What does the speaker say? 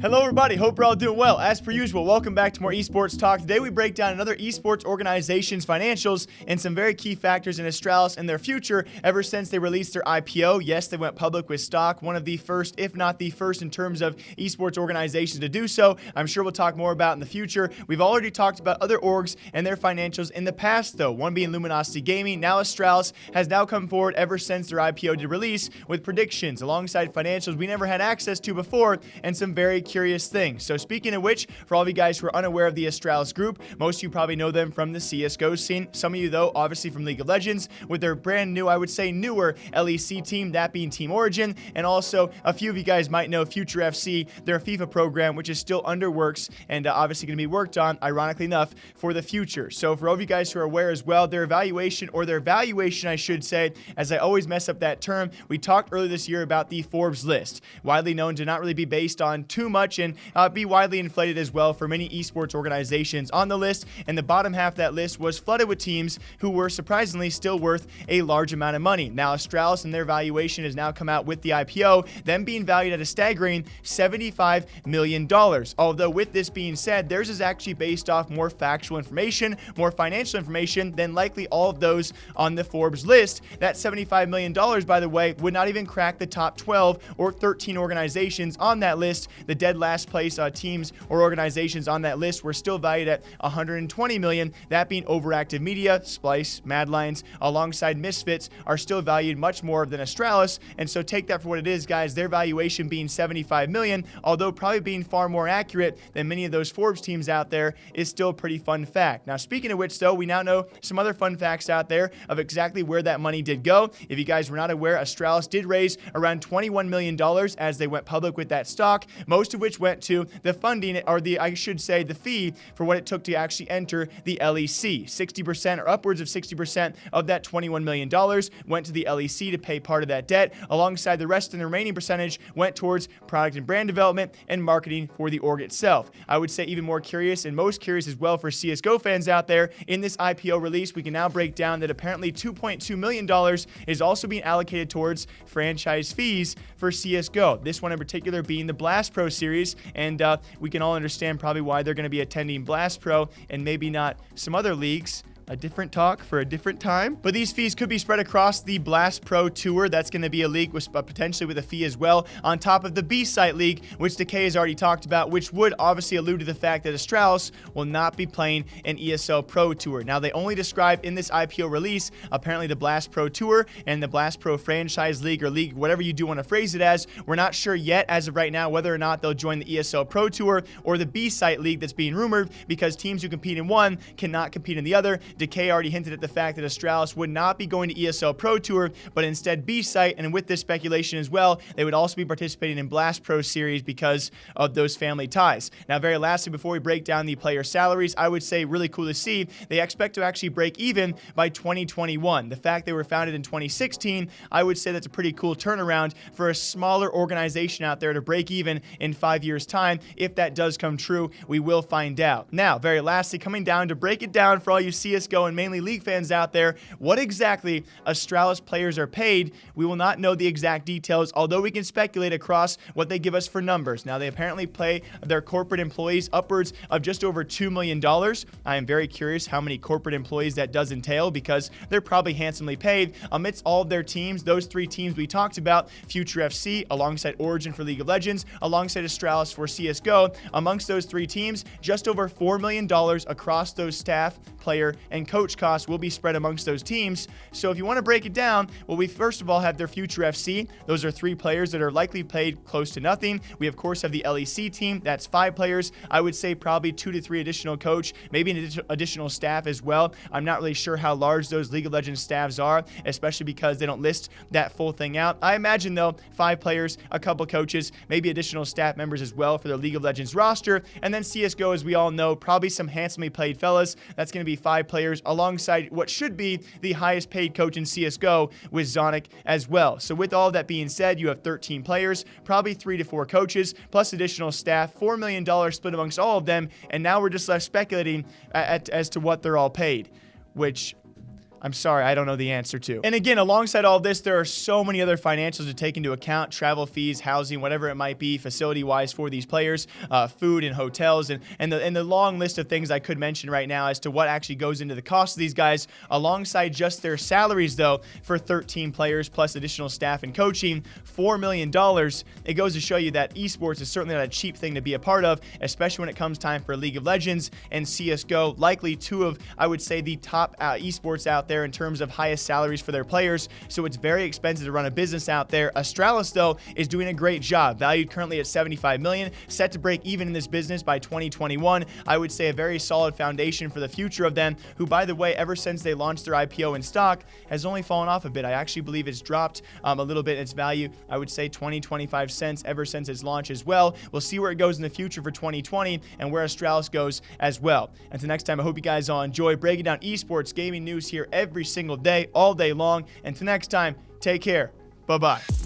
Hello everybody, hope you're all doing well. As per usual, welcome back to more esports talk. Today we break down another esports organization's financials and some very key factors in Astralis and their future ever since they released their IPO. Yes, they went public with stock, one of the first, if not the first in terms of esports organizations to do so. I'm sure we'll talk more about in the future. We've already talked about other orgs and their financials in the past though, one being Luminosity Gaming. Now Astralis has now come forward ever since their IPO did release with predictions alongside financials we never had access to before and some very curious things. So speaking of which, for all of you guys who are unaware of the Astralis group, most of you probably know them from the CSGO scene. Some of you though, obviously from League of Legends with their brand new, I would say newer LEC team, that being Team Origin, and also a few of you guys might know Future FC, their FIFA program, which is still under works and obviously going to be worked on, ironically enough, for the future. So for all of you guys who are aware as well, their valuation, I should say, as I always mess up that term, we talked earlier this year about the Forbes list, widely known to not really be based on too much and be widely inflated as well for many esports organizations on the list, and the bottom half of that list was flooded with teams who were surprisingly still worth a large amount of money. Now Astralis and their valuation has now come out with the IPO, them being valued at a staggering $75 million. Although with this being said, theirs is actually based off more factual information, more financial information than likely all of those on the Forbes list. That $75 million, by the way, would not even crack the top 12 or 13 organizations on that list. The dead last place teams or organizations on that list were still valued at $120 million, that being Overactive Media, Splice, Mad Lions, alongside Misfits are still valued much more than Astralis, and so take that for what it is, guys. Their valuation being $75 million, although probably being far more accurate than many of those Forbes teams out there, is still a pretty fun fact. Now, speaking of which, though, we now know some other fun facts out there of exactly where that money did go. If you guys were not aware, Astralis did raise around $21 million as they went public with that stock, most of which went to the funding, or the fee for what it took to actually enter the LEC. 60% or upwards of 60% of that $21 million went to the LEC to pay part of that debt, alongside the rest of the remaining percentage went towards product and brand development and marketing for the org itself. I would say even more curious and most curious as well for CSGO fans out there, in this IPO release, we can now break down that apparently $2.2 million is also being allocated towards franchise fees for CSGO. This one in particular being the Blast Pro series, and we can all understand probably why they're going to be attending Blast Pro and maybe not some other leagues. A different talk for a different time. But these fees could be spread across the Blast Pro Tour. That's going to be a league with potentially with a fee as well, on top of the B-Site League, which Decay has already talked about, which would obviously allude to the fact that Astralis will not be playing an ESL Pro Tour. Now, they only describe in this IPO release, apparently the Blast Pro Tour and the Blast Pro Franchise League, or league, whatever you do want to phrase it as. We're not sure yet, as of right now, whether or not they'll join the ESL Pro Tour or the B-Site League that's being rumored, because teams who compete in one cannot compete in the other. Decay already hinted at the fact that Astralis would not be going to ESL Pro Tour, but instead B-Site, and with this speculation as well, they would also be participating in Blast Pro Series because of those family ties. Now, very lastly, before we break down the player salaries, I would say really cool to see, they expect to actually break even by 2021. The fact they were founded in 2016, I would say that's a pretty cool turnaround for a smaller organization out there to break even in 5 years' time. If that does come true, we will find out. Now, very lastly, coming down to break it down for all you CSGO and mainly League fans out there, what exactly Astralis players are paid. We will not know the exact details, although we can speculate across what they give us for numbers. Now, they apparently pay their corporate employees upwards of just over $2 million. I am very curious how many corporate employees that does entail, because they're probably handsomely paid amidst all of their teams. Those three teams we talked about, Future FC alongside Origin for League of Legends, alongside Astralis for CSGO, amongst those three teams, just over $4 million across those staff, player, and coach costs will be spread amongst those teams. So if you want to break it down, well, we first of all have their Future FC. Those are 3 players that are likely paid close to nothing. We of course have the LEC team. That's 5 players. I would say probably 2 to 3 additional coach, maybe an additional staff as well. I'm not really sure how large those League of Legends staffs are, especially because they don't list that full thing out. I imagine though 5 players, a couple coaches, maybe additional staff members as well for their League of Legends roster, and then CSGO, as we all know, probably some handsomely paid fellas. That's going to be 5 players alongside what should be the highest paid coach in CSGO with Zonic as well. So with all that being said, you have 13 players, probably 3 to 4 coaches, plus additional staff, $4 million split amongst all of them, and now we're just left speculating as to what they're all paid, which I'm sorry, I don't know the answer to. And again, alongside all this, there are so many other financials to take into account: travel fees, housing, whatever it might be, facility-wise for these players, food and hotels, and the long list of things I could mention right now as to what actually goes into the cost of these guys, alongside just their salaries, though, for 13 players plus additional staff and coaching, $4 million. It goes to show you that esports is certainly not a cheap thing to be a part of, especially when it comes time for League of Legends and CSGO, likely two of, I would say, the top esports out there in terms of highest salaries for their players. So it's very expensive to run a business out there. Astralis, though, is doing a great job, valued currently at $75 million, set to break even in this business by 2021. I would say a very solid foundation for the future of them, who, by the way, ever since they launched their IPO in stock, has only fallen off a bit. I actually believe it's dropped a little bit in its value. I would say 20-25 cents ever since its launch as well. We'll see where it goes in the future for 2020 and where Astralis goes as well. Until next time, I hope you guys all enjoy breaking down esports gaming news here every single day, all day long. Until next time, take care. Bye-bye.